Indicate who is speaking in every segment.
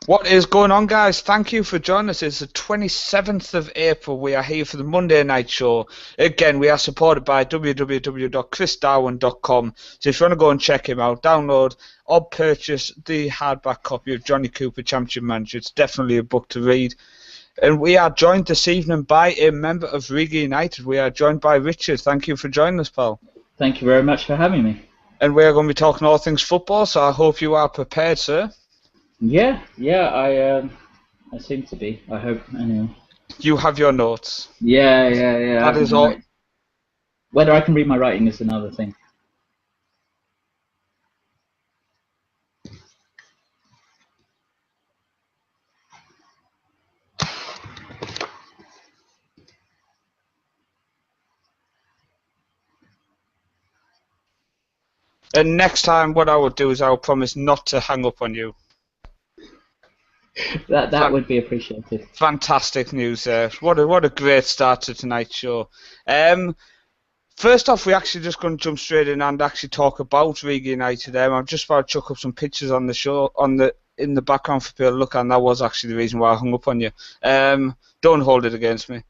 Speaker 1: What is going on, guys? Thank you for joining us. It's the 27th of April. We are here for the Monday night show. Again, we are supported by www.chrisdarwin.com. So if you want to go and check him out, download or purchase the hardback copy of Johnny Cooper Championship Manager. It's definitely a book to read. And we are joined this evening by a member of Riga United. We are joined by Richard. Thank you for joining us, pal.
Speaker 2: Thank you very much for having me.
Speaker 1: And we are going to be talking all things football, so I hope you are prepared, sir.
Speaker 2: Yeah, I seem to be. I hope anyway.
Speaker 1: You have your notes.
Speaker 2: Yeah.
Speaker 1: That is all.
Speaker 2: Whether I can read my writing is another thing.
Speaker 1: And next time, what I will do is I will promise not to hang up on you.
Speaker 2: That would be appreciated.
Speaker 1: Fantastic news there. What a great start to tonight's show. First off, we're actually just going to jump straight in and actually talk about Riga United. I'm just about to chuck up some pictures on the show in the background for people to look at, and that was actually the reason why I hung up on you. Don't hold it against me.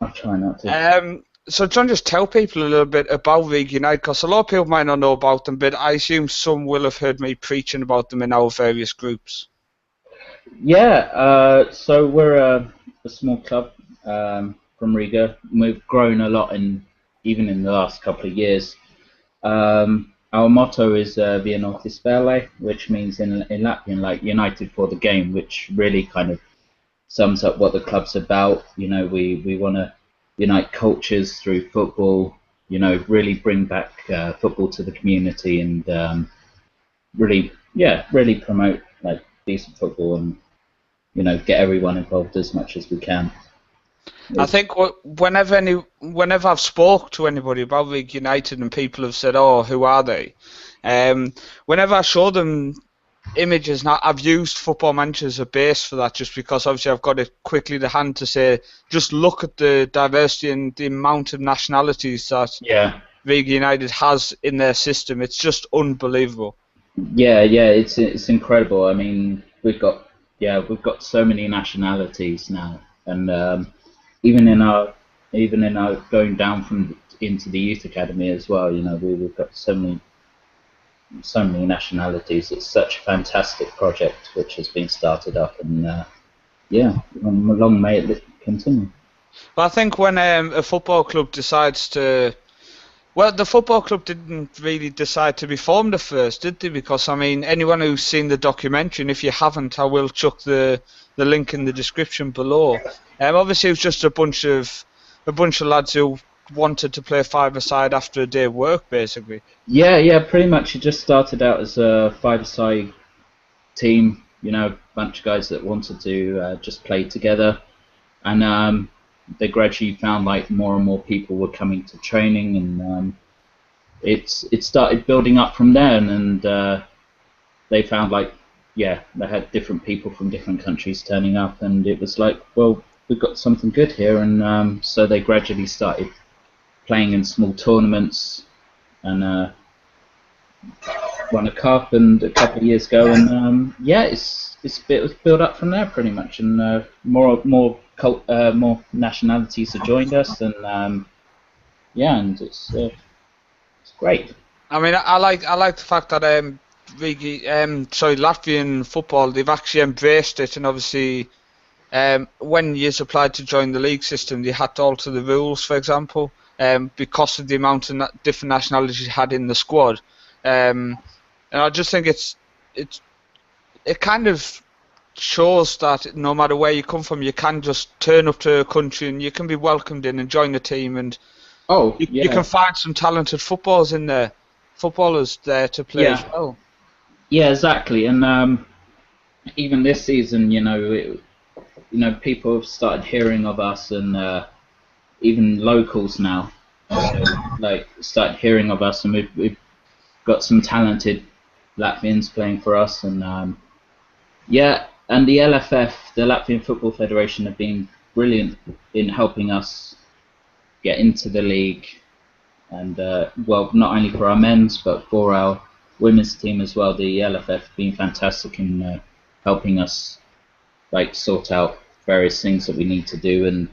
Speaker 2: I'll try not to.
Speaker 1: So, John, just tell people a little bit about Riga United, because a lot of people might not know about them, but I assume some will have heard me preaching about them in our various groups.
Speaker 2: Yeah, so we're a small club from Riga. We've grown a lot even in the last couple of years. Our motto is Via Nortis Spele, which means in Latvian like United for the game, which really kind of sums up what the club's about. You know, we want to unite cultures through football, you know, really bring back football to the community and really promote like decent football and, you know, get everyone involved as much as we can.
Speaker 1: I think whenever I've spoke to anybody about Riga United and people have said, "Oh, who are they?" Whenever I show them images, now I've used Football Manager as a base for that, just because obviously I've got it quickly to hand to say, just look at the diversity and the amount of nationalities that Riga United has in their system. It's just unbelievable.
Speaker 2: Yeah, it's incredible. I mean, we've got so many nationalities now, and even in our going down into the youth academy as well. You know, we've got so many nationalities. It's such a fantastic project which has been started up, and long may it continue.
Speaker 1: Well, I think when a football club decides to, well, the football club didn't really decide to be formed at first, did they? Because I mean, anyone who's seen the documentary, and if you haven't, I will chuck the link in the description below. Obviously, it was just a bunch of lads who wanted to play five-a-side after a day of work, basically.
Speaker 2: Yeah, pretty much. It just started out as a five-a-side team, you know, a bunch of guys that wanted to just play together, and they gradually found like more and more people were coming to training, and it started building up from there, and they found like, they had different people from different countries turning up, and it was like, well, we've got something good here, and so they gradually started playing in small tournaments, and won a cup and a couple of years ago, and it was built up from there pretty much, and more nationalities have joined us, and and it's great.
Speaker 1: I mean, I like the fact that Latvian football, they've actually embraced it, and obviously when you applied to join the league system, they had to alter the rules, for example, because of the amount of different nationalities you had in the squad. And I just think it kind of shows that no matter where you come from, you can just turn up to a country and you can be welcomed in and join the team, and you can find some talented footballers there to play as well.
Speaker 2: Yeah, exactly. And even this season, you know, people have started hearing of us, and even locals now, like started hearing of us, and we've got some talented Latvians playing for us, and and the LFF, the Latvian Football Federation, have been brilliant in helping us get into the league, and not only for our men's but for our women's team as well. The LFF have been fantastic in helping us like sort out various things that we need to do and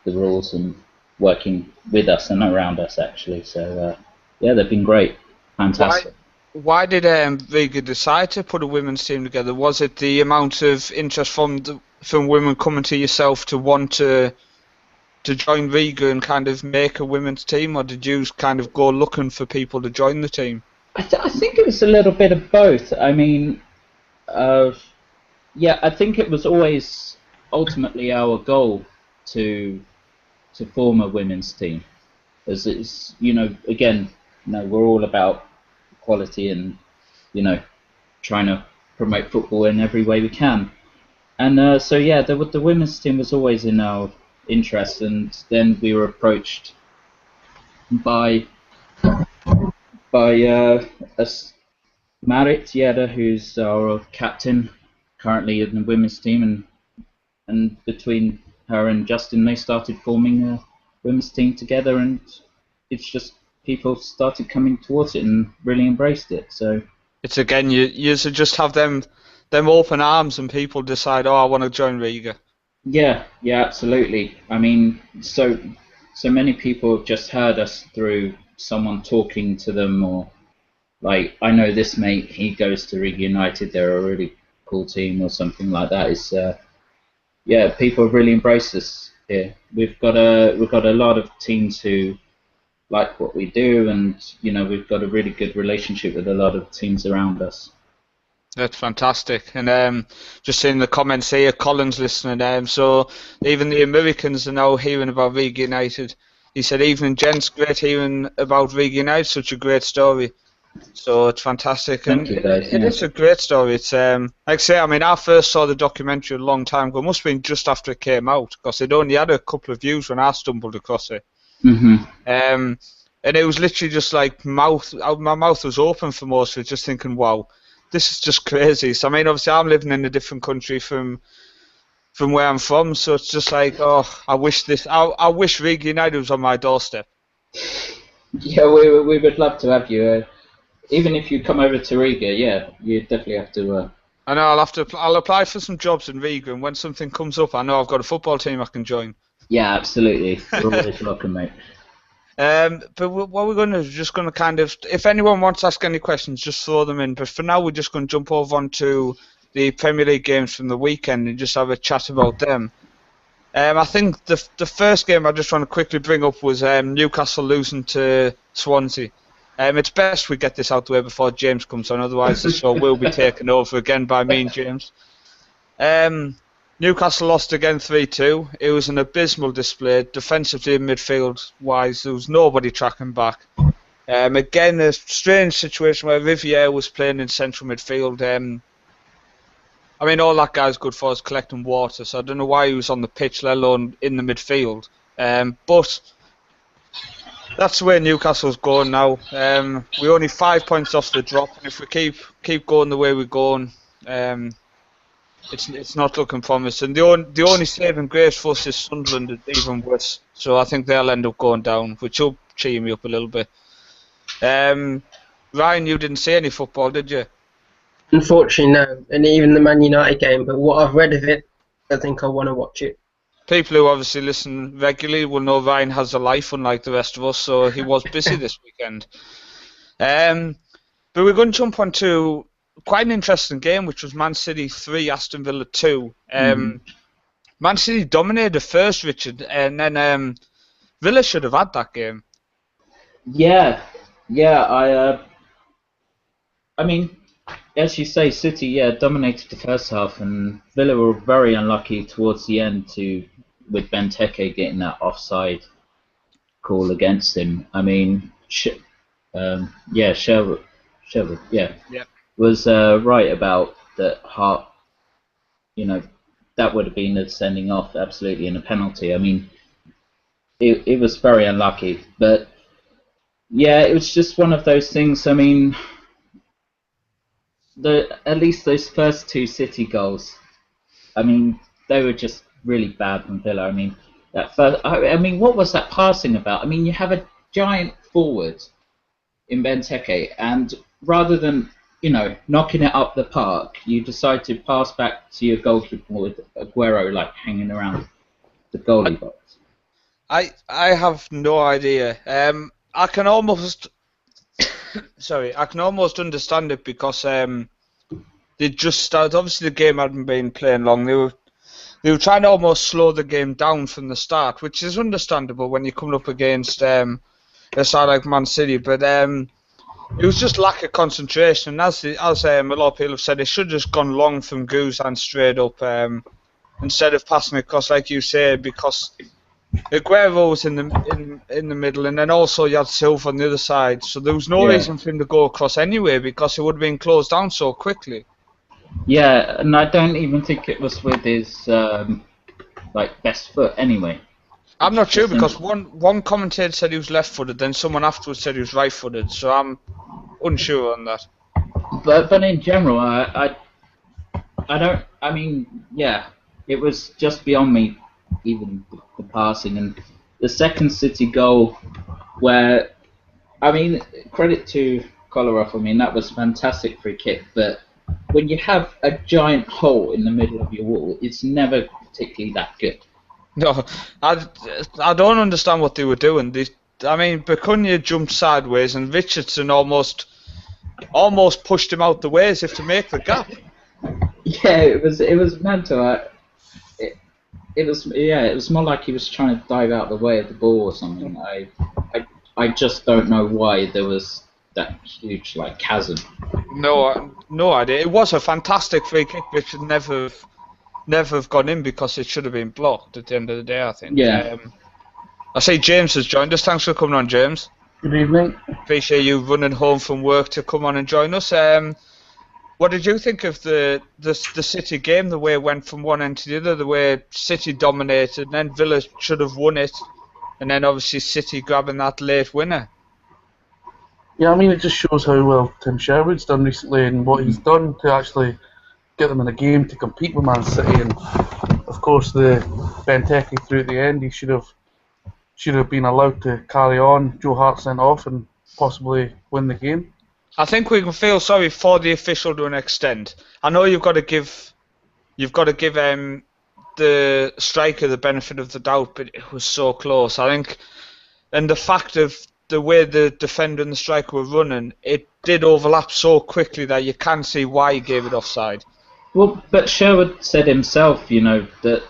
Speaker 2: the rules and working with us and around us actually. So yeah, they've been great,
Speaker 1: Why
Speaker 2: fantastic.
Speaker 1: why did Riga decide to put a women's team together? Was it the amount of interest from women coming to yourself to want to join Riga and kind of make a women's team, or did you kind of go looking for people to join the team?
Speaker 2: I think it was a little bit of both. I mean, uh, yeah, I think it was always ultimately our goal to form a women's team, as it's again, we're all about equality and you know trying to promote football in every way we can. And so yeah, the women's team was always in our interest, and then we were approached by by Marit Yeda, who's our captain currently in the women's team, and between her and Justin, they started forming a women's team together, and it's just people started coming towards it and really embraced it. So
Speaker 1: It's again you should just have them open arms and people decide, oh, I want to join Riga.
Speaker 2: yeah, yeah, absolutely. I mean, so many people have just heard us through someone talking to them, or like I know this mate, he goes to Riga United, they're a really cool team, or something like that. It's yeah, people have really embraced us here. We've got a lot of teams who like what we do, and we've got a really good relationship with a lot of teams around us.
Speaker 1: That's fantastic. And just seeing the comments here, Colin's listening. So even the Americans are now hearing about Riga United. He said, "Evening, gents, great hearing about Riga United. Such a great story." So it's fantastic, and
Speaker 2: Thank you, guys.
Speaker 1: it
Speaker 2: Yeah.
Speaker 1: is a great story. It's like I say, I mean, I first saw the documentary a long time ago. It must have been just after it came out, because it only had a couple of views when I stumbled across it.
Speaker 2: Mhm.
Speaker 1: Um, and it was literally just like my mouth was open for most of it, just thinking, wow, this is just crazy. So I mean, obviously, I'm living in a different country from where I'm from, so it's just like, oh, I wish Riga United was on my doorstep.
Speaker 2: Yeah, we would love to have you. Even if you come over to Riga, yeah, you definitely have to.
Speaker 1: I know I'll apply for some jobs in Riga, and when something comes up, I know I've got a football team I can join.
Speaker 2: Yeah, absolutely. You're always welcome, mate.
Speaker 1: But what we're going to do is just going to kind of, if anyone wants to ask any questions, just throw them in. But for now, we're just going to jump over onto the Premier League games from the weekend and just have a chat about them. I think the first game I just want to quickly bring up was Newcastle losing to Swansea. It's best we get this out the way before James comes on, otherwise the show will be taken over again by me and James. Um, Newcastle lost again 3-2. It was an abysmal display, defensively and midfield-wise. There was nobody tracking back. Again, a strange situation where Riviere was playing in central midfield. I mean, all that guy's good for is collecting water, so I don't know why he was on the pitch, let alone in the midfield. But that's where Newcastle's going now. We're only 5 points off the drop, and if we keep going the way we're going, it's not looking promising. The only saving grace for us is Sunderland, is even worse. So I think they'll end up going down, which will cheer me up a little bit. Ryan, you didn't see any football, did you?
Speaker 3: Unfortunately, no. And even the Man United game, but what I've read of it, I think I want to watch it.
Speaker 1: People who obviously listen regularly will know Ryan has a life unlike the rest of us, so he was busy this weekend. But we're going to jump on to quite an interesting game, which was Man City 3, Aston Villa 2. Man City dominated the first, Richard, and then Villa should have had that game.
Speaker 2: Yeah, yeah. I mean, as you say, City, yeah, dominated the first half, and Villa were very unlucky towards the end with Benteke getting that offside call against him. I mean, yeah, Sherwood, yeah,
Speaker 1: Yeah.
Speaker 2: was right about that. Hart, you know, that would have been a sending off, absolutely, and a penalty. I mean, it was very unlucky, but yeah, it was just one of those things. I mean, at least those first two City goals, I mean, they were just really bad from Villa. I mean, that first, I mean, what was that passing about? I mean, you have a giant forward in Benteke, and rather than knocking it up the park, you decide to pass back to your goalkeeper with Aguero like hanging around the goalie box.
Speaker 1: I have no idea. I can almost I can almost understand it because they just started. Obviously, the game hadn't been playing long. They were trying to almost slow the game down from the start, which is understandable when you're coming up against a side like Man City. But it was just lack of concentration. And as a lot of people have said, it should have just gone long from Guzan straight up instead of passing it across, like you say, because Aguero was in the middle, and then also you had Silva on the other side. So there was no reason for him to go across anyway, because it would have been closed down so quickly.
Speaker 2: Yeah, and I don't even think it was with his best foot anyway.
Speaker 1: I'm not sure, because one commentator said he was left-footed, then someone afterwards said he was right-footed. So I'm unsure on that.
Speaker 2: But in general, I don't. I mean, yeah, it was just beyond me, even the passing and the second City goal, where, I mean, credit to Kolarov. I mean, that was a fantastic free kick, but when you have a giant hole in the middle of your wall, it's never particularly that good.
Speaker 1: No, I don't understand what they were doing. Bacuna jumped sideways, and Richardson almost pushed him out the way as if to make the gap.
Speaker 2: Yeah, it was mental. It was more like he was trying to dive out the way of the ball or something. I just don't know why there was that huge chasm.
Speaker 1: No idea. It was a fantastic free kick, which should never have gone in because it should have been blocked at the end of the day, I think.
Speaker 2: Yeah.
Speaker 1: I see James has joined us. Thanks for coming on, James.
Speaker 4: Good evening.
Speaker 1: Appreciate you running home from work to come on and join us. What did you think of the City game, the way it went from one end to the other, the way City dominated, and then Villa should have won it, and then obviously City grabbing that late winner?
Speaker 4: Yeah, I mean, it just shows how well Tim Sherwood's done recently and what he's done to actually get them in a game to compete with Man City. And of course, the Benteke through at the end, he should have been allowed to carry on. Joe Hart sent off and possibly win the game.
Speaker 1: I think we can feel sorry for the official to an extent. I know you've got to give the striker the benefit of the doubt, but it was so close. I think, and the fact of the way the defender and the striker were running, it did overlap so quickly that you can see why he gave it offside.
Speaker 2: Well, but Sherwood said himself, that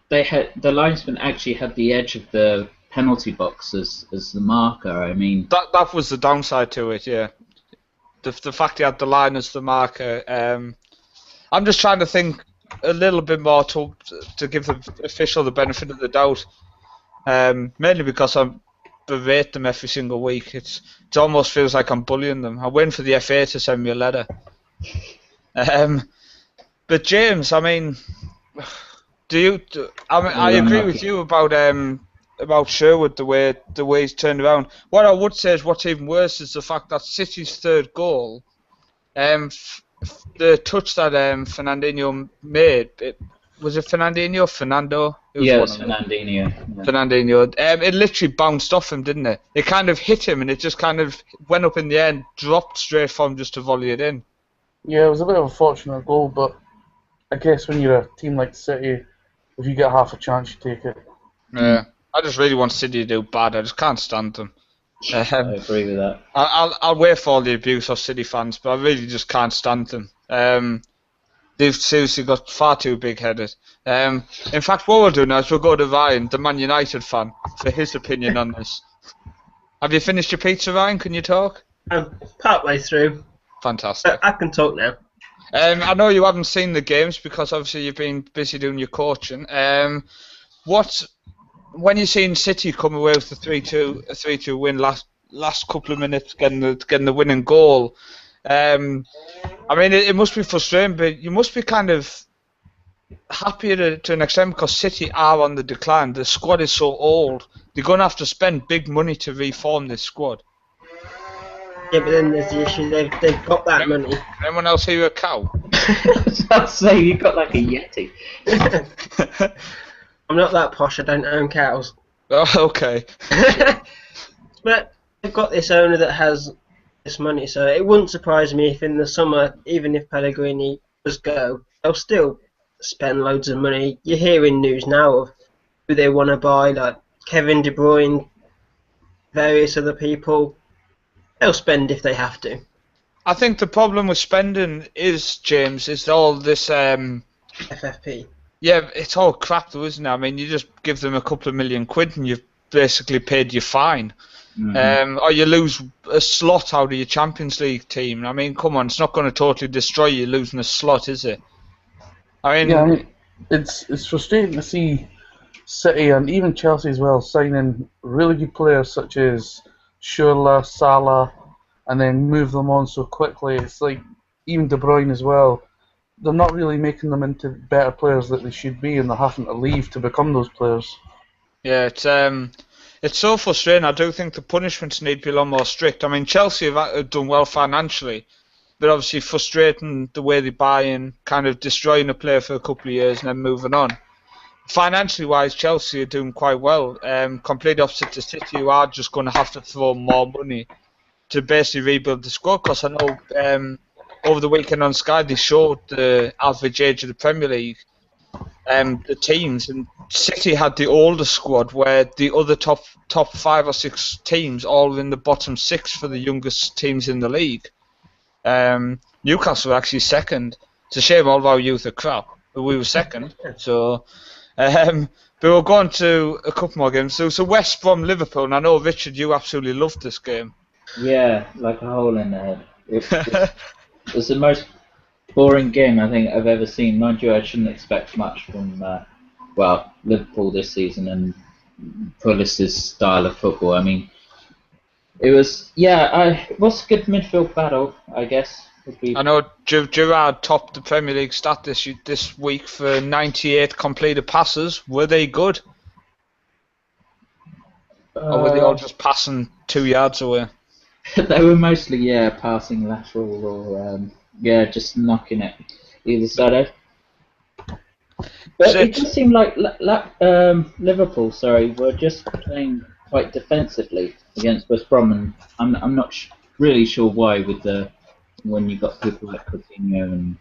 Speaker 2: the linesman actually had the edge of the penalty box as the marker. I mean,
Speaker 1: that was the downside to it, yeah. The fact he had the line as the marker. I'm just trying to think a little bit more to give the official the benefit of the doubt. Mainly because I berate them every single week. It almost feels like I'm bullying them. I'm waiting for the FA to send me a letter. But James, I mean, I agree with you about Sherwood, the way he's turned around. What I would say is what's even worse is the fact that City's third goal, the touch that Fernandinho made, was it Fernandinho? Fernando?
Speaker 2: Yeah, it was Fernandinho.
Speaker 1: Yeah. Fernandinho. It literally bounced off him, didn't it? It kind of hit him and it just kind of went up in the air and dropped straight for him just to volley it in.
Speaker 4: Yeah, it was a bit of a fortunate goal, but I guess when you're a team like City, if you get half a chance, you take it.
Speaker 1: Yeah. I just really want City to do bad. I just can't stand them.
Speaker 2: I agree with that.
Speaker 1: I'll wait for all the abuse of City fans, but I really just can't stand them. They've seriously got far too big-headed. In fact, what we'll do now is we'll go to Ryan, the Man United fan, for his opinion on this. Have you finished your pizza, Ryan? Can you talk?
Speaker 3: I'm partway through.
Speaker 1: Fantastic.
Speaker 3: I can talk now.
Speaker 1: I know you haven't seen the games because obviously you've been busy doing your coaching. When you've seen City come away with the 3-2 win last couple of minutes, getting the winning goal, I mean it must be frustrating, but you must be kind of happy to an extent because City are on the decline. The squad is so old; they're going to have to spend big money to reform this squad.
Speaker 3: Yeah, but then there's the issue. They've got that money.
Speaker 1: Anyone else hear a cow?
Speaker 2: I'd say you got like a Yeti.
Speaker 3: I'm not that posh. I don't own cows.
Speaker 1: Oh, okay.
Speaker 3: But they've got this owner that has this money. So it wouldn't surprise me if in the summer, even if Pellegrini does go, they'll still spend loads of money. You're hearing news now of who they want to buy, like Kevin De Bruyne, various other people. They'll spend if they have to.
Speaker 1: I think the problem with spending is, James, is all this.
Speaker 3: FFP.
Speaker 1: Yeah, it's all crap though, isn't it? I mean, you just give them a couple of million quid and you've basically paid your fine. Or you lose a slot out of your Champions League team. I mean, come on, it's not going to totally destroy you losing a slot, is it? I mean,
Speaker 4: it's frustrating to see City and even Chelsea as well signing really good players such as Schürrle, Salah, and then move them on so quickly. It's like even De Bruyne as well. They're not really making them into better players that they should be, and they're having to leave to become those players.
Speaker 1: Yeah, it's so frustrating. I do think the punishments need to be a lot more strict. I mean, Chelsea have done well financially, but obviously frustrating the way they buy in, kind of destroying a player for a couple of years and then moving on. Financially wise, Chelsea are doing quite well. Complete opposite to City, who are just going to have to throw more money to basically rebuild the squad. Because I know over the weekend on Sky they showed the average age of the Premier League, the teams, and City had the older squad, where the other top 5 or 6 teams all in the bottom 6 for the youngest teams in the league. Newcastle were actually second. It's a shame all of our youth are crap, but we were second. So. But we'll go on to a couple more games. So West Brom Liverpool, and I know Richard, you absolutely loved this game.
Speaker 2: Yeah, like a hole in the head. It was the most boring game I think I've ever seen. Mind you, I shouldn't expect much from Liverpool this season and Pulis's style of football. I mean, it was it was a good midfield battle, I guess.
Speaker 1: I know Gerrard topped the Premier League stat this week for 98 completed passes. Were they good? Or were they all just passing 2 yards away?
Speaker 2: They were mostly, passing lateral or, just knocking it either side. But it just seemed like Liverpool, were just playing quite defensively against West Brom, and I'm not really sure why when you got people like Coutinho and...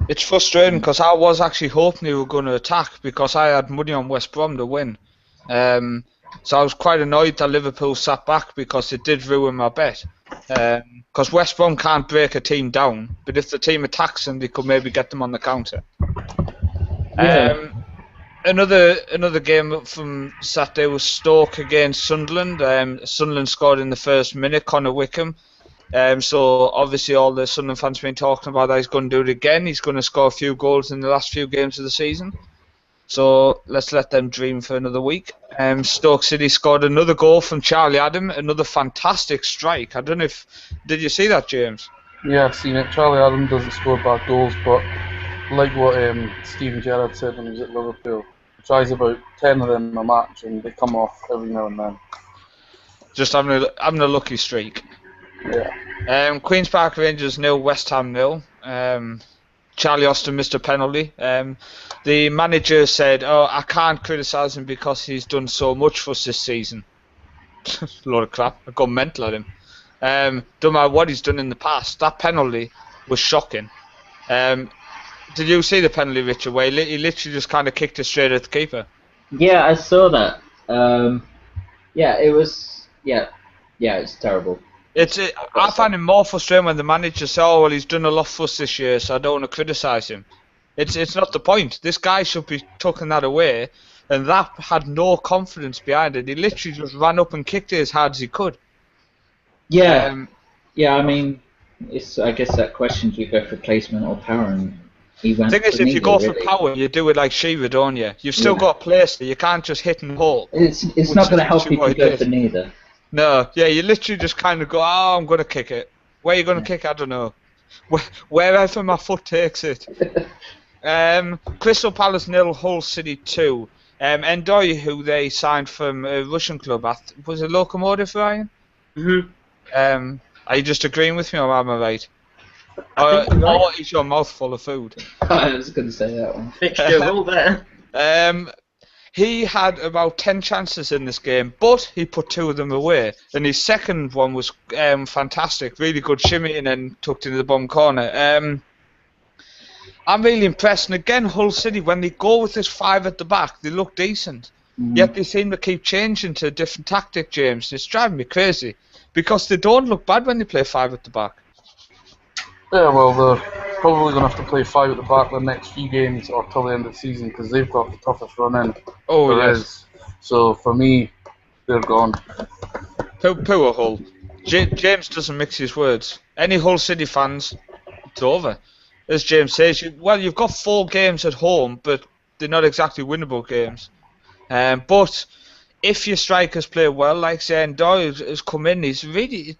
Speaker 1: It's frustrating because I was actually hoping they were going to attack because I had money on West Brom to win. So I was quite annoyed that Liverpool sat back because it did ruin my bet. Because West Brom can't break a team down, but if the team attacks them, they could maybe get them on the counter.
Speaker 2: Yeah.
Speaker 1: Another game from Saturday was Stoke against Sunderland. Sunderland scored in the first minute, Connor Wickham. So obviously all the Sunderland fans have been talking about that he's going to do it again. He's going to score a few goals in the last few games of the season. So let's let them dream for another week. Stoke City scored another goal from Charlie Adam, another fantastic strike. I don't know did you see that, James?
Speaker 4: Yeah, I've seen it. Charlie Adam doesn't score bad goals, but like what Steven Gerrard said when he was at Liverpool, he tries about 10 of them a match and they come off every now and then. Just
Speaker 1: having a lucky streak.
Speaker 4: Yeah.
Speaker 1: Queen's Park Rangers 0, West Ham 0. Charlie Austin missed a penalty. The manager said, I can't criticise him because he's done so much for us this season. A load of crap. I've gone mental at him. Don't matter what he's done in the past. That penalty was shocking. Did you see the penalty, Richard, where he literally just kind of kicked it straight at the keeper?
Speaker 2: Yeah, I saw that. It was... it's terrible.
Speaker 1: I find it more frustrating when the manager says, he's done a lot for us this year, so I don't want to criticise him. It's not the point. This guy should be tucking that away, and that had no confidence behind it. He literally just ran up and kicked it as hard as he could.
Speaker 2: Yeah, I mean, I guess that question, do you go for placement or power? And he went
Speaker 1: the thing is, if you go for power, you do it like Shiva, don't you? You've still got a place there. You can't just hit and hope.
Speaker 2: It's not going to help you to go for neither.
Speaker 1: No, you literally just kind of go, I'm going to kick it. Where are you going to kick it? I don't know. Wherever my foot takes it. Crystal Palace 0, Hull City 2. Endoy, who they signed from a Russian club, was it Lokomotiv, Ryan?
Speaker 3: Mm-hmm.
Speaker 1: Are you just agreeing with me, or am I right? Or is your mouth full of food?
Speaker 2: I was going to say that one.
Speaker 3: Fixture all there.
Speaker 1: He had about 10 chances in this game, but he put 2 of them away. And his second one was fantastic, really good shimmy and then tucked into the bottom corner. I'm really impressed. And again, Hull City, when they go with this 5 at the back, they look decent. Yet they seem to keep changing to a different tactic, James. It's driving me crazy because they don't look bad when they play 5 at the back.
Speaker 4: Yeah, well, they're probably going to have to play 5 at the back the next few games or till the end of the season because they've got the toughest run in.
Speaker 1: Oh,
Speaker 4: there
Speaker 1: yes.
Speaker 4: is. So for me, they're gone.
Speaker 1: Poor Hull. James doesn't mix his words. Any Hull City fans, it's over. As James says, you've got 4 games at home, but they're not exactly winnable games. But if your strikers play well, like saying Doyle has come in, he's really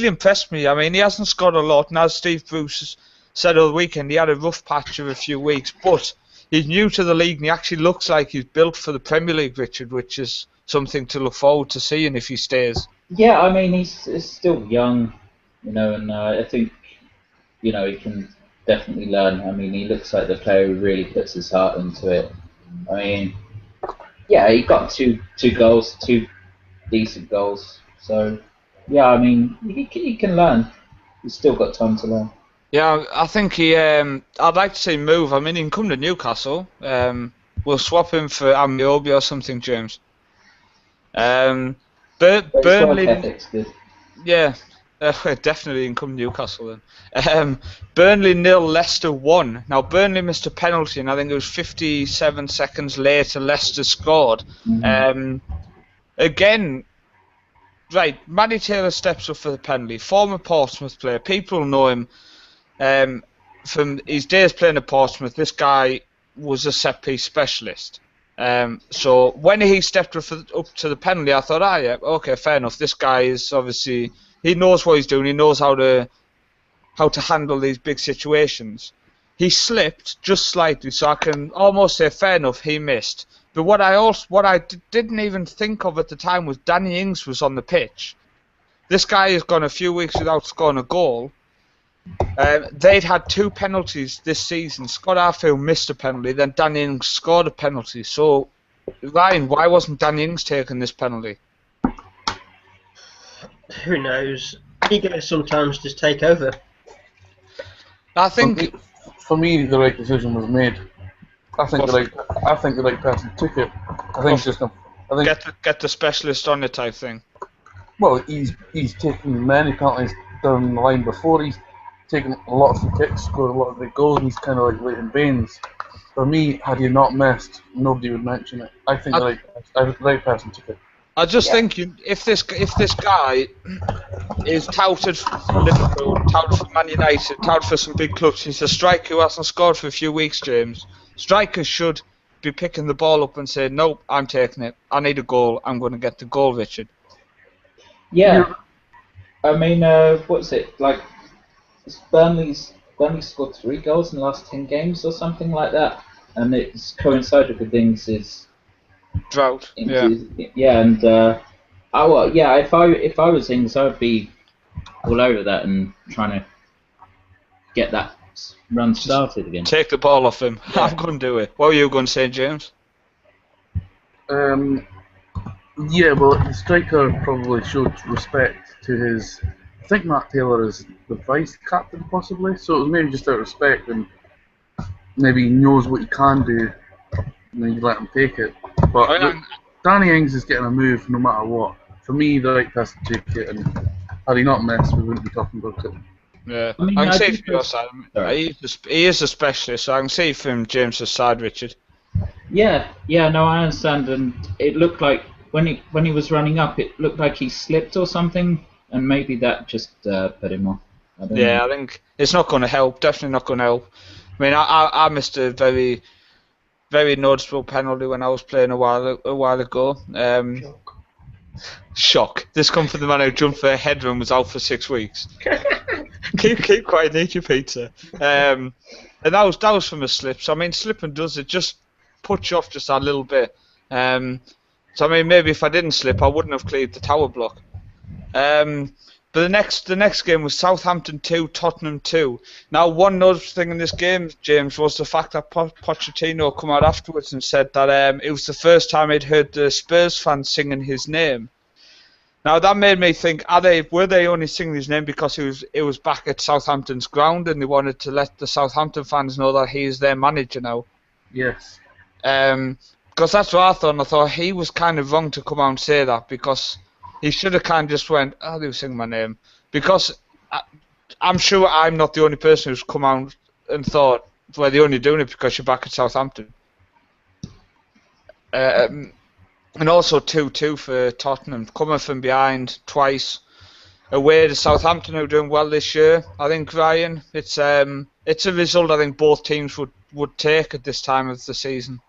Speaker 1: impressed me. I mean, he hasn't scored a lot, and as Steve Bruce said over the weekend, he had a rough patch of a few weeks, but he's new to the league, and he actually looks like he's built for the Premier League, Richard, which is something to look forward to seeing if he stays.
Speaker 2: Yeah, I mean, he's still young, and I think, he can definitely learn. I mean, he looks like the player who really puts his heart into it. I mean, yeah, he got two goals, 2 decent goals. So, yeah, I mean, he can learn. He's still got time to learn.
Speaker 1: Yeah, I think I'd like to see him move. I mean, he can come to Newcastle. We'll swap him for Amiobi or something, James. Burnley.
Speaker 2: Ethic's good.
Speaker 1: Yeah, definitely can come to Newcastle then. Burnley 0, Leicester 1. Now, Burnley missed a penalty, and I think it was 57 seconds later Leicester scored. Again, right, Matty Taylor steps up for the penalty. Former Portsmouth player. People know him from his days playing at Portsmouth. This guy was a set-piece specialist. So when he stepped up to the penalty, I thought, yeah, okay, fair enough. This guy is obviously, he knows what he's doing. He knows how to handle these big situations. He slipped just slightly, so I can almost say fair enough. He missed. But what I didn't even think of at the time was Danny Ings was on the pitch. This guy has gone a few weeks without scoring a goal. They'd had 2 penalties this season. Scott Arfield missed a penalty, then Danny Ings scored a penalty. So, Ryan, why wasn't Danny Ings taking this penalty?
Speaker 3: Who knows? Ego sometimes just take over.
Speaker 1: I think
Speaker 4: For me, the right decision was made. I think the right person took it.
Speaker 1: Get the specialist on it type thing.
Speaker 4: Well, he's taken many penalties down the line before. He's taken a lot of free kicks, scored a lot of big goals, and he's kind of like Leighton Baines. For me, had he not missed, nobody would mention it. I think the right person took it.
Speaker 1: I just think if this guy is touted for Liverpool, touted for Man United, touted for some big clubs, he's a striker who hasn't scored for a few weeks, James. Strikers should be picking the ball up and saying, nope, I'm taking it. I need a goal. I'm going to get the goal, Richard.
Speaker 2: Yeah. I mean, what's it? Like, Burnley scored 3 goals in the last 10 games or something like that. And it's coincided with Ings'
Speaker 1: drought.
Speaker 2: Yeah, and if I was Ings, I would be all over that and trying to get that run started again.
Speaker 1: Take the ball off him. Yeah. I'm going to do it. What were you going to say, James?
Speaker 4: Yeah, well, the striker probably showed respect to his. I think Matt Taylor is the vice captain, possibly. So it was maybe just out of respect, and maybe he knows what he can do, and then you let him take it. But Danny Ings is getting a move no matter what. For me, the right person to take it, and had he not missed, we wouldn't be talking about it.
Speaker 1: Yeah, I can see from your side. He is a specialist, so I can see from James's side, Richard.
Speaker 2: Yeah, no, I understand, and it looked like when he was running up, it looked like he slipped or something, and maybe that just put him off. I
Speaker 1: think it's not going to help. Definitely not going to help. I mean, I missed a very, very noticeable penalty when I was playing a while ago. Shock. This come from the man who jumped for a header and was out for 6 weeks. keep quiet, eat your pizza. And that was from a slip. So I mean, slipping does it just puts you off just a little bit. So I mean, maybe if I didn't slip, I wouldn't have cleared the tower block. But the next game was Southampton 2, Tottenham 2. Now, one notable thing in this game, James, was the fact that Pochettino come out afterwards and said that it was the first time he'd heard the Spurs fans singing his name. Now that made me think: were they only singing his name because it was back at Southampton's ground and they wanted to let the Southampton fans know that he is their manager now?
Speaker 4: Yes.
Speaker 1: Because that's what I thought. And I thought he was kind of wrong to come out and say that, because he should have kind of just went, "Oh, they were singing my name." Because I'm sure I'm not the only person who's come out and thought, "Well, they're only doing it because you're back at Southampton." And also 2-2 for Tottenham, coming from behind twice. Away to Southampton, who are doing well this year. I think, Ryan, it's a result I think both teams would take at this time of the season.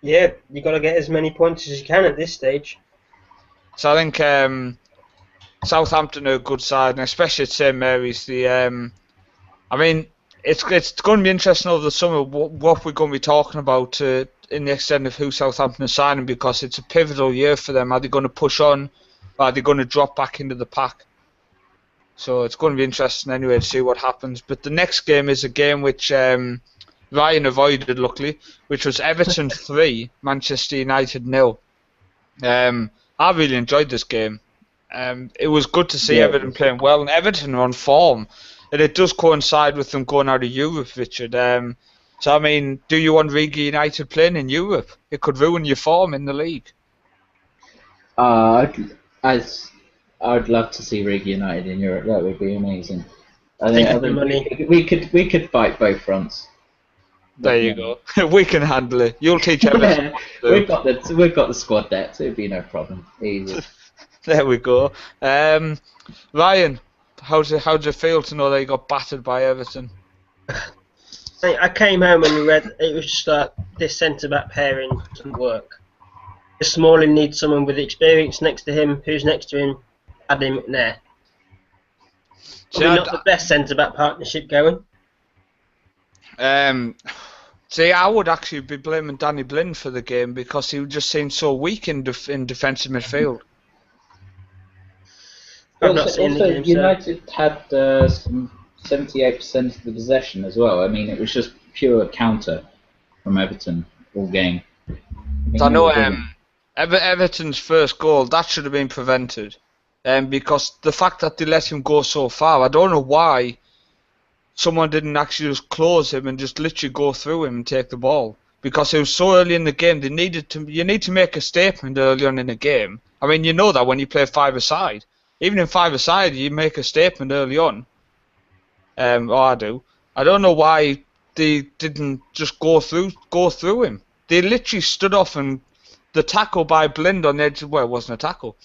Speaker 3: Yeah, you got to get as many points as you can at this stage.
Speaker 1: So I think Southampton are a good side, and especially at St Mary's. I mean, it's going to be interesting over the summer what we're going to be talking about in the extent of who Southampton are signing, because it's a pivotal year for them. Are they going to push on, or are they going to drop back into the pack? So it's going to be interesting anyway to see what happens. But the next game is a game which Ryan avoided, luckily, which was Everton 3, Manchester United 0. I really enjoyed this game. It was good to see Everton playing well, and Everton are on form. And it does coincide with them going out of Europe, Richard. So, I mean, do you want Riga United playing in Europe? It could ruin your form in the league.
Speaker 2: I'd love to see Riga United in Europe. That would be amazing. I think we could fight both fronts.
Speaker 1: There you go. We can handle it. You'll teach Everton.
Speaker 2: We've got the squad depth. It'd be no problem. Easy.
Speaker 1: There we go. Ryan, how does it feel to know that you got battered by Everton?
Speaker 3: I came home and read it was just like this centre-back pairing doesn't work. Smalling needs someone with experience next to him. Who's next to him? Paddy McNair. Probably not the best centre-back partnership going.
Speaker 1: See, I would actually be blaming Danny Blind for the game, because he just seemed so weak in defensive midfield.
Speaker 3: I've not seen the game,
Speaker 2: United had 78% of the possession as well. I mean, it was just pure counter from Everton all game.
Speaker 1: I know Everton's first goal, that should have been prevented. Because the fact that they let him go so far, I don't know why someone didn't actually just close him and just literally go through him and take the ball. Because it was so early in the game, you need to make a statement early on in the game. I mean, you know that when you play five-a-side. Even in five-a-side, you make a statement early on. I do. I don't know why they didn't just go through him. They literally stood off, and the tackle by Blind on the edge, well, it wasn't a tackle.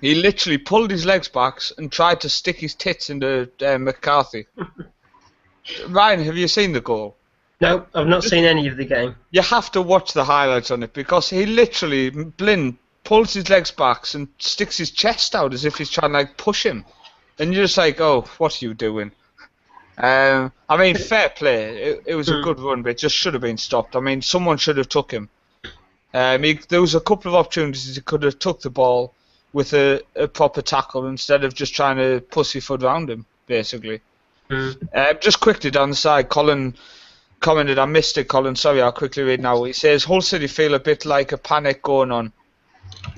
Speaker 1: He literally pulled his legs back and tried to stick his tits into McCarthy. Ryan, have you seen the goal?
Speaker 3: No, I've not seen any of the game.
Speaker 1: You have to watch the highlights on it, because he literally, Blind, pulls his legs back and sticks his chest out as if he's trying to push him. And you're just like, oh, what are you doing? I mean, fair play. It was a good run, but it just should have been stopped. I mean, someone should have took him. There was a couple of opportunities he could have took the ball with a proper tackle instead of just trying to pussyfoot around him, basically. Just quickly down the side, Colin commented, I missed it, Colin, sorry, I'll quickly read now. He says, Hull City feel a bit like a panic going on.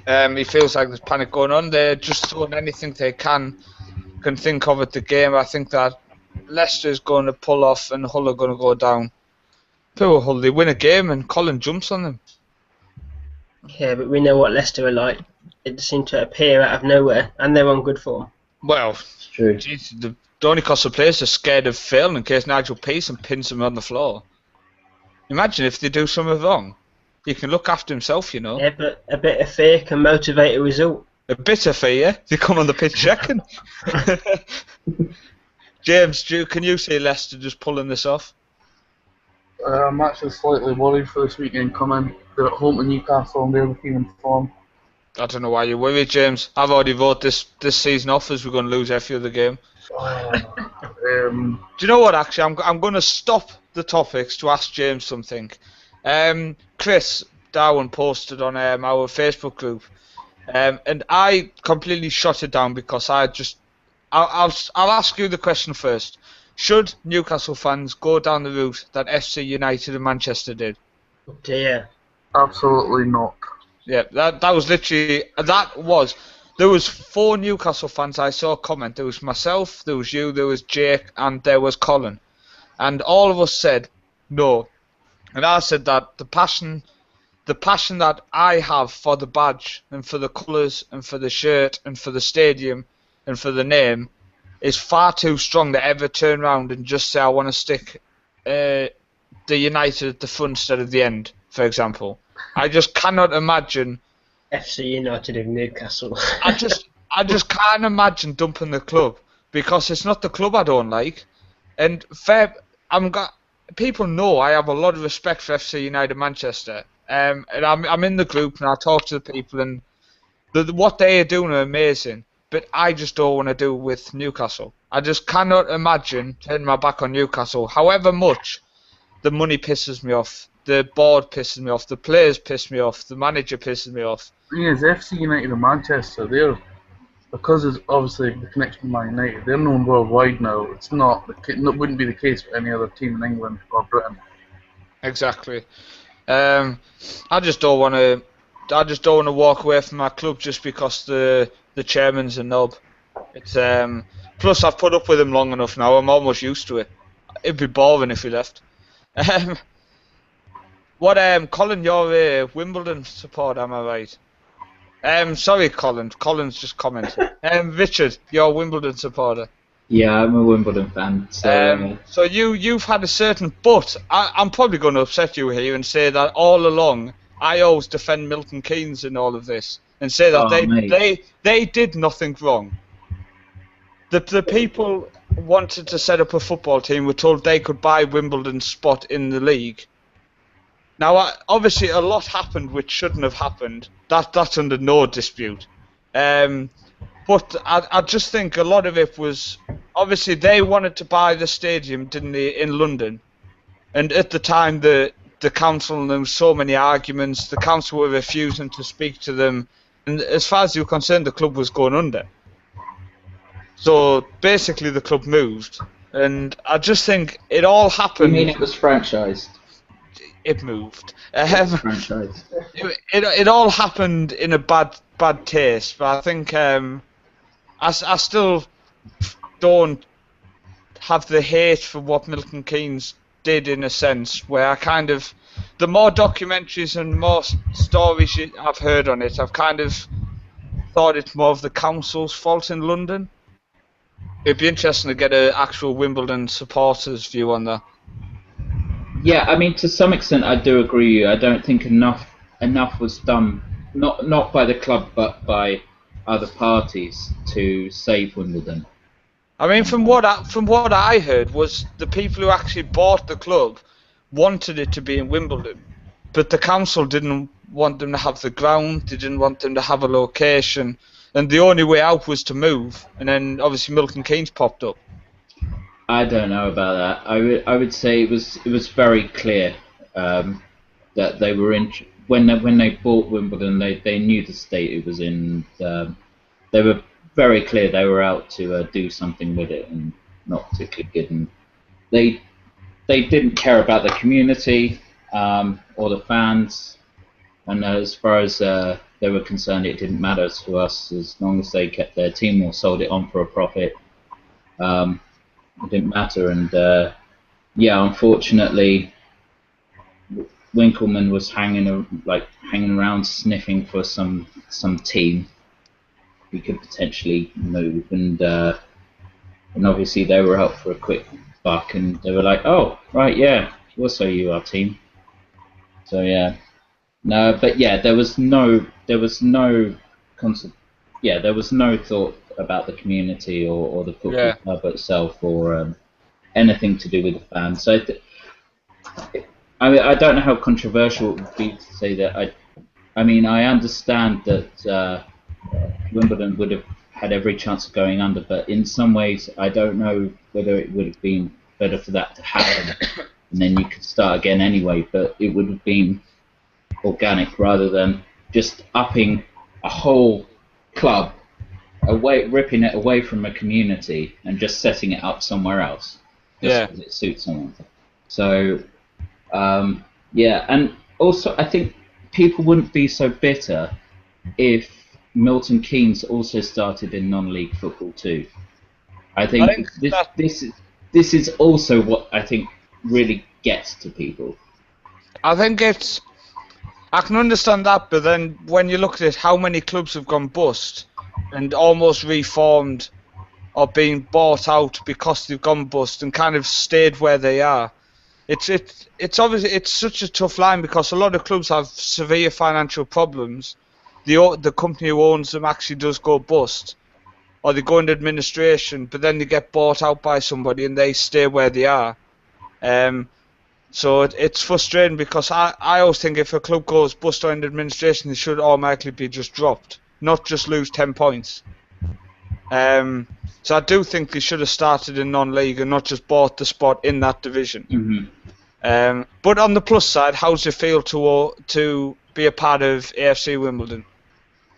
Speaker 1: He feels like there's panic going on. They're just throwing anything they can think of at the game. I think that Leicester's going to pull off and Hull are going to go down. Poor Hull, they win a game and Colin jumps on them.
Speaker 3: Yeah, but we know what Leicester are like. They just seem to appear out of nowhere, and they're on good form.
Speaker 1: Well,
Speaker 2: it's true.
Speaker 1: Geez, the only cost of players are scared of failing in case Nigel Pearson pins them on the floor. Imagine if they do something wrong. He can look after himself, you know.
Speaker 3: Yeah, but a bit of fear can motivate a result.
Speaker 1: A bit of fear? They come on the pitch second. James, can you see Leicester just pulling this off?
Speaker 4: I'm actually slightly worried for this weekend coming. They're at home to Newcastle and they're the team in form.
Speaker 1: I don't know why you're worried, James. I've already wrote this season off as we're going to lose every other game. Do you know what, actually? I'm going to stop the topics to ask James something. Chris Darwin posted on our Facebook group, and I completely shut it down because I just I'll ask you the question first. Should Newcastle fans go down the route that FC United and Manchester did?
Speaker 3: Oh dear.
Speaker 4: Absolutely not.
Speaker 1: Yeah, that was literally there was 4 Newcastle fans I saw comment. There was myself, there was you, there was Jake, and there was Colin, and all of us said no. And I said that the passion that I have for the badge and for the colours and for the shirt and for the stadium and for the name is far too strong to ever turn around and just say I want to stick the United at the front instead of the end, for example. I just cannot imagine.
Speaker 3: FC United of Newcastle.
Speaker 1: I just can't imagine dumping the club because it's not the club I don't like. And people know I have a lot of respect for FC United Manchester. And I'm in the group and I talk to the people and what they are doing are amazing. But I just don't want to do it with Newcastle. I just cannot imagine turning my back on Newcastle. However much the money pisses me off, the board pisses me off, the players piss me off, the manager pisses me off.
Speaker 4: The thing is, FC United and Manchester, because it's obviously the connection with Man United, they're known worldwide now. It wouldn't be the case for any other team in England or Britain.
Speaker 1: Exactly. I just don't want to walk away from my club just because the chairman's a knob. It's plus I've put up with him long enough now. I'm almost used to it. It'd be boring if he left. Colin, you're a Wimbledon supporter, am I right? Sorry, Colin. Colin's just commented. Richard, you're a Wimbledon supporter.
Speaker 2: Yeah, I'm a Wimbledon fan.
Speaker 1: So you've had a certain, but I'm probably going to upset you here and say that all along I always defend Milton Keynes in all of this and say that they did nothing wrong. The people wanted to set up a football team were told they could buy Wimbledon's spot in the league. Now, obviously, a lot happened which shouldn't have happened. That's under no dispute. But I just think a lot of it was, obviously, they wanted to buy the stadium, didn't they, in London? And at the time, the council, and there were so many arguments, the council were refusing to speak to them. And as far as you were concerned, the club was going under. So basically, the club moved. And I just think it all happened.
Speaker 2: You mean it was franchised?
Speaker 1: It moved.
Speaker 2: Franchised.
Speaker 1: It all happened in a bad taste, but I think I still don't have the hate for what Milton Keynes did in a sense, where I kind of, the more documentaries and more stories I've heard on it, I've kind of thought it's more of the council's fault in London. It'd be interesting to get an actual Wimbledon supporters view on that.
Speaker 2: Yeah, I mean, to some extent, I do agree with you. I don't think enough was done, not by the club, but by other parties to save Wimbledon.
Speaker 1: I mean, from what I heard was the people who actually bought the club wanted it to be in Wimbledon, but the council didn't want them to have the ground. They didn't want them to have a location, and the only way out was to move. And then obviously Milton Keynes popped up.
Speaker 2: I don't know about that. I would say it was very clear that they were in when they bought Wimbledon. They knew the state it was in. They were very clear they were out to do something with it, and not particularly good. And they didn't care about the community or the fans. And as far as they were concerned, it didn't matter to us as long as they kept their team or sold it on for a profit. It didn't matter, and unfortunately, Winkleman was hanging around sniffing for some team he could potentially move, and obviously they were out for a quick buck, and they were like, "Oh, right, yeah, we'll sell you our team." So yeah, no, but yeah, there was no thought about the community or the football club itself or anything to do with the fans. So I don't know how controversial it would be to say that. I mean, I understand that Wimbledon would have had every chance of going under, but in some ways, I don't know whether it would have been better for that to happen, and then you could start again anyway. But it would have been organic rather than just upping a whole club ripping it away from a community and just setting it up somewhere else, just because it suits someone. So, yeah, and also I think people wouldn't be so bitter if Milton Keynes also started in non-league football too. I think this is also what I think really gets to people.
Speaker 1: I think I can understand that, but then when you look at it, how many clubs have gone bust and almost reformed or been bought out because they've gone bust and kind of stayed where they are. It's obviously it's such a tough line because a lot of clubs have severe financial problems. The company who owns them actually does go bust, or they go into administration, but then they get bought out by somebody and they stay where they are. So it's frustrating because I always think if a club goes bust or into administration, they should automatically be just dropped, not just lose 10 points. So I do think they should have started in non-league and not just bought the spot in that division.
Speaker 2: Mm-hmm.
Speaker 1: But on the plus side, how does it feel to be a part of AFC Wimbledon?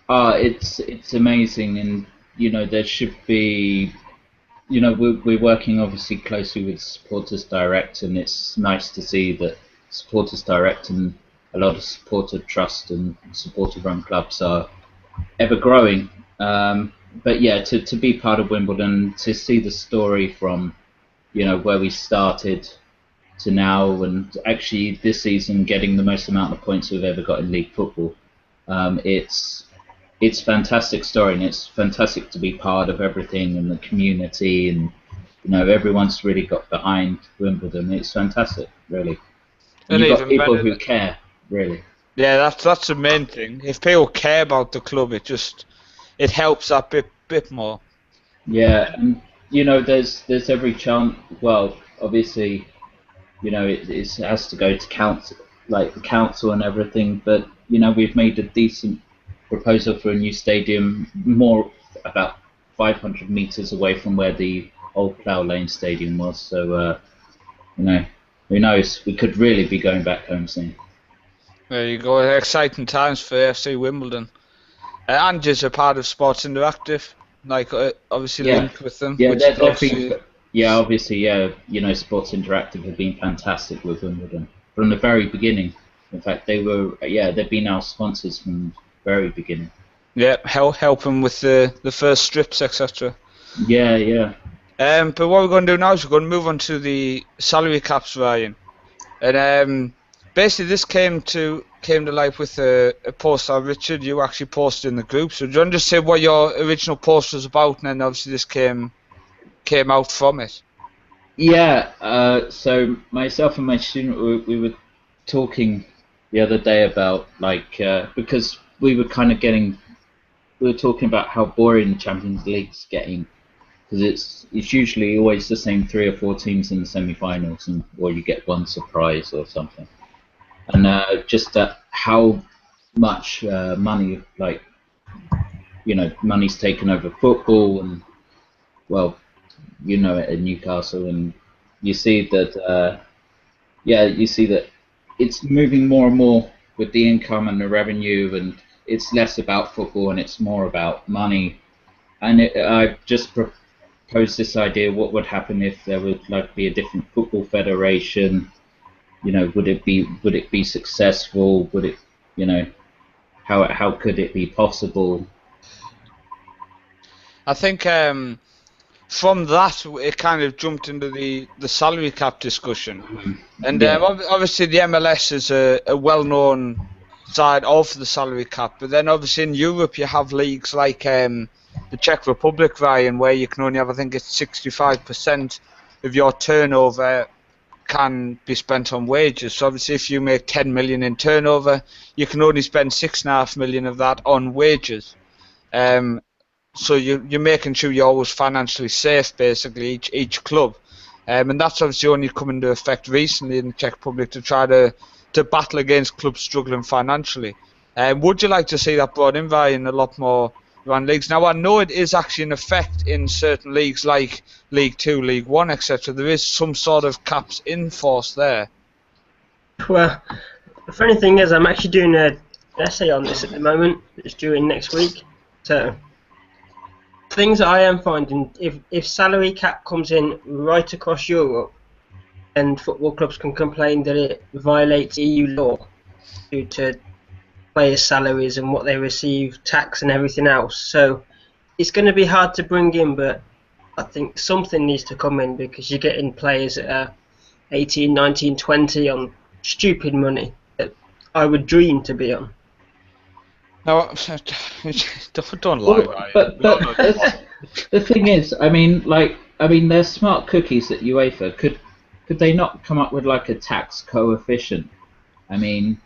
Speaker 2: It's amazing, and there should be. We're working obviously closely with Supporters Direct, and it's nice to see that Supporters Direct and a lot of supporter trust and supporter-run clubs are ever growing. But yeah, to be part of Wimbledon, to see the story from where we started to now, and actually this season getting the most amount of points we've ever got in league football, it's a fantastic story, and it's fantastic to be part of everything and the community, and everyone's really got behind Wimbledon. It's fantastic, really. And you've got people who care, really.
Speaker 1: Yeah, that's the main thing. If people care about the club, it helps that bit more.
Speaker 2: Yeah, and there's every chance. Well, obviously, it has to go to council, like the council and everything. But we've made a decent proposal for a new stadium, more about 500 meters away from where the old Plough Lane Stadium was. So, who knows? We could really be going back home soon.
Speaker 1: There you go. Exciting times for AFC Wimbledon. Angie's a part of Sports Interactive, obviously linked with them.
Speaker 2: Yeah, obviously, Sports Interactive have been fantastic with Wimbledon from the very beginning. In fact, they've been our sponsors from the very beginning.
Speaker 1: Yeah, helping with the first strips, etc.
Speaker 2: Yeah.
Speaker 1: But what we're going to do now is we're going to move on to the salary caps, Ryan. And basically, this came to life with a post that Richard, you actually posted in the group. So do you want to just say what your original post was about, and then obviously this came out from it?
Speaker 2: Yeah. So myself and my student, we were talking the other day about because we were talking about how boring the Champions League's getting, because it's usually always the same 3 or 4 teams in the semi-finals, or you get one surprise or something. And just how much money, money's taken over football, and it at Newcastle, and you see that, it's moving more and more with the income and the revenue, and it's less about football and it's more about money. And I just proposed this idea: what would happen if there would be a different football federation? Would it be successful? Would it, how could it be possible?
Speaker 1: I think from that it kind of jumped into the salary cap discussion, and obviously the MLS is a well-known side of the salary cap, but then obviously in Europe you have leagues like the Czech Republic, Ryan, where you can only have, I think it's 65% of your turnover can be spent on wages. So obviously if you make 10 million in turnover, you can only spend 6.5 million of that on wages. So you're making sure you're always financially safe, basically, each club. And that's obviously only come into effect recently in the Czech Republic to try to battle against clubs struggling financially. Would you like to see that brought in, Ryan, a lot more around leagues? Now, I know it is actually in effect in certain leagues like League 2, League 1, etc. There is some sort of caps in force there.
Speaker 3: Well, the funny thing is I'm actually doing an essay on this at the moment. It's due in next week. So things that I am finding, if salary cap comes in right across Europe, and football clubs can complain that it violates EU law due to players' salaries and what they receive, tax and everything else. So it's going to be hard to bring in, but I think something needs to come in because you're getting players that are 18, 19, 20 on stupid money that I would dream to be on.
Speaker 1: No, don't lie
Speaker 2: Well,
Speaker 1: about it.
Speaker 2: but the thing is, I mean, they're smart cookies at UEFA. Could they not come up with like a tax coefficient? I mean,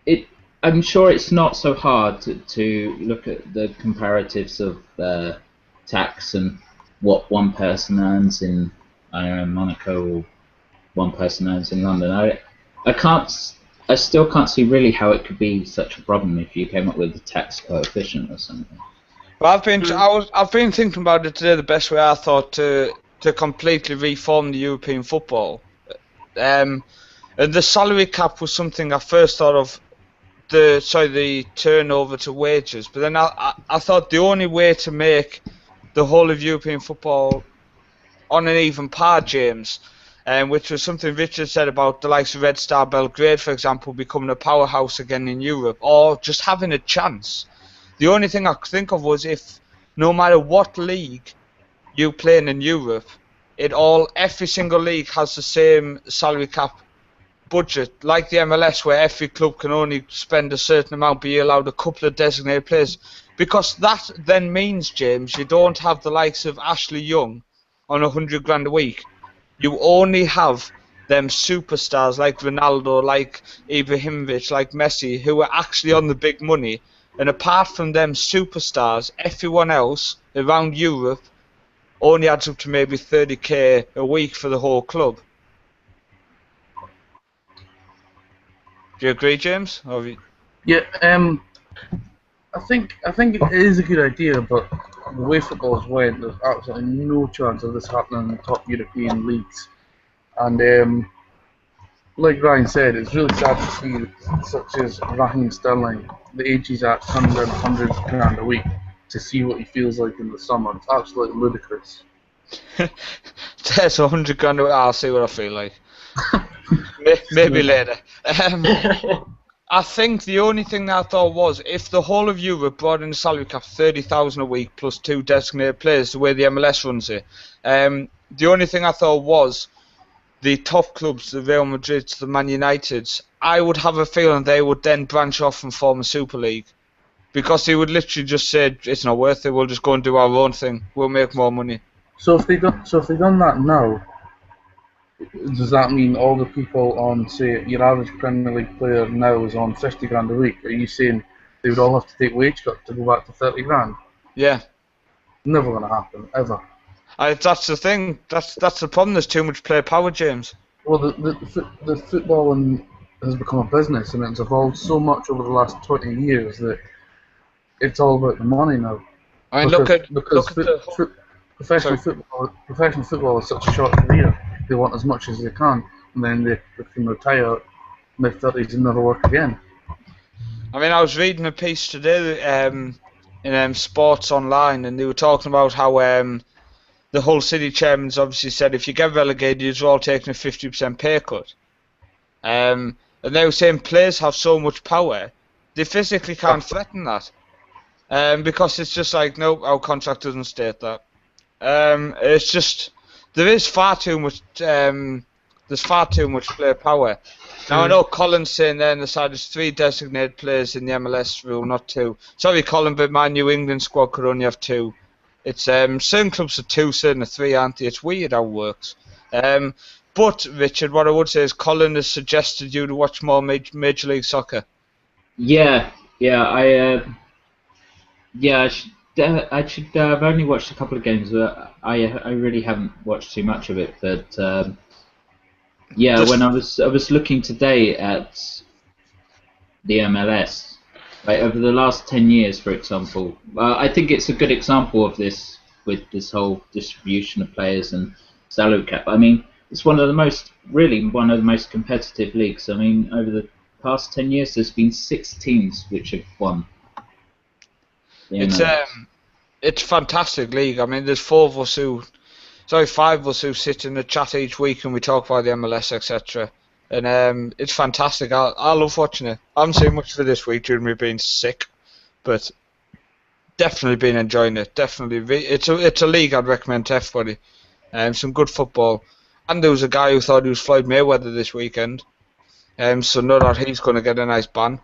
Speaker 2: it I'm sure it's not so hard to look at the comparatives of tax and what one person earns in, I don't know, Monaco or one person earns in London. I still can't see really how it could be such a problem if you came up with a tax coefficient or something.
Speaker 1: Well, I've been thinking about it today. The best way I thought to completely reform the European football, and the salary cap was something I first thought of. The turnover to wages, but then I thought the only way to make the whole of European football on an even par, James, which was something Richard said about the likes of Red Star Belgrade, for example, becoming a powerhouse again in Europe, or just having a chance. The only thing I could think of was if no matter what league you play in Europe, every single league has the same salary cap budget, like the MLS, where every club can only spend a certain amount, but you're allowed a couple of designated players. Because that then means, James, you don't have the likes of Ashley Young on 100 grand a week. You only have them superstars like Ronaldo, like Ibrahimovic, like Messi, who are actually on the big money. And apart from them superstars, everyone else around Europe only adds up to maybe 30k a week for the whole club. Do you agree, James?
Speaker 4: Yeah, I think it is a good idea, but the way football's went, there's absolutely no chance of this happening in the top European leagues. And like Ryan said, it's really sad to see such as Raheem Sterling, the age he's at, turning down 100 grand a week to see what he feels like in the summer. It's absolutely ludicrous.
Speaker 1: That's 100 grand a week. I'll see what I feel like. Maybe later. I think the only thing that I thought was if the whole of Europe brought in a salary cap of 30,000 a week plus 2 designated players, the way the MLS runs it, the only thing I thought was the top clubs, the Real Madrids, the Man Uniteds, I would have a feeling they would then branch off and form a Super League. Because they would literally just say, it's not worth it, we'll just go and do our own thing, we'll make more money.
Speaker 4: So if they done that now, does that mean all the people on, say, your average Premier League player now is on 50 grand a week? Are you saying they would all have to take wage cut to go back to 30 grand?
Speaker 1: Yeah.
Speaker 4: Never going to happen, ever.
Speaker 1: That's the thing. That's the problem. There's too much player power, James.
Speaker 4: Well, the football has become a business, and it's evolved so much over the last 20 years that it's all about the money now.
Speaker 1: I mean,
Speaker 4: professional football is such a short career. They want as much as they can, and then they can retire mid-30s and never work again.
Speaker 1: I mean, I was reading a piece today in Sports Online, and they were talking about how the Hull City chairman's obviously said if you get relegated, you're all taking a 50% pay cut. And they were saying players have so much power, they physically can't threaten that. Because it's just like, no, our contract doesn't state that. It's just, there's far too much player power. Now I know Colin's saying there on the side there's 3 designated players in the MLS rule, not 2. Sorry, Colin, but my New England squad could only have 2. It's certain clubs are 2, certain are 3, aren't they? It's weird how it works. But Richard, what I would say is Colin has suggested you to watch more Major League Soccer.
Speaker 2: I should. I've only watched a couple of games, but I really haven't watched too much of it. But when I was looking today at the MLS, like over the last 10 years, for example, I think it's a good example of this with this whole distribution of players and salary cap. I mean, it's one of the most competitive leagues. I mean, over the past 10 years, there's been 6 teams which have won.
Speaker 1: it's a fantastic league. I mean, there's five of us who sit in a chat each week and we talk about the MLS, etc. And it's fantastic. I love watching it. I haven't seen much for this week due to me being sick, but definitely been enjoying it. Definitely, it's a league I'd recommend to everybody. Some good football. And there was a guy who thought he was Floyd Mayweather this weekend. So no doubt he's going to get a nice ban.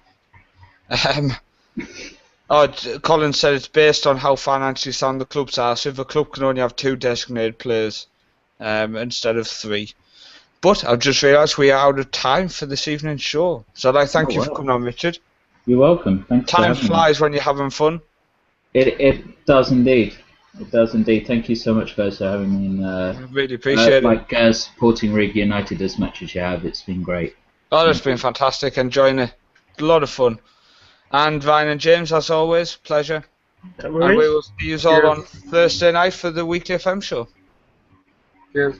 Speaker 1: Colin said it's based on how financially sound the clubs are. So if a club can only have 2 designated players instead of 3. But I've just realised we are out of time for this evening's show. So I'd like to thank you for coming on, Richard.
Speaker 2: You're welcome. Thanks for
Speaker 1: Time
Speaker 2: having
Speaker 1: flies
Speaker 2: me.
Speaker 1: when you're having fun.
Speaker 2: It does indeed. It does indeed. Thank you so much, guys, for having me.
Speaker 1: I really appreciate it.
Speaker 2: Supporting Riga United as much as you have. It's been great.
Speaker 1: Oh, it's been fantastic. Enjoying it. A lot of fun. And Ryan and James, as always, pleasure.
Speaker 3: No
Speaker 1: And we will see you all on Thursday night for the Weekly FM show.
Speaker 4: Cheers.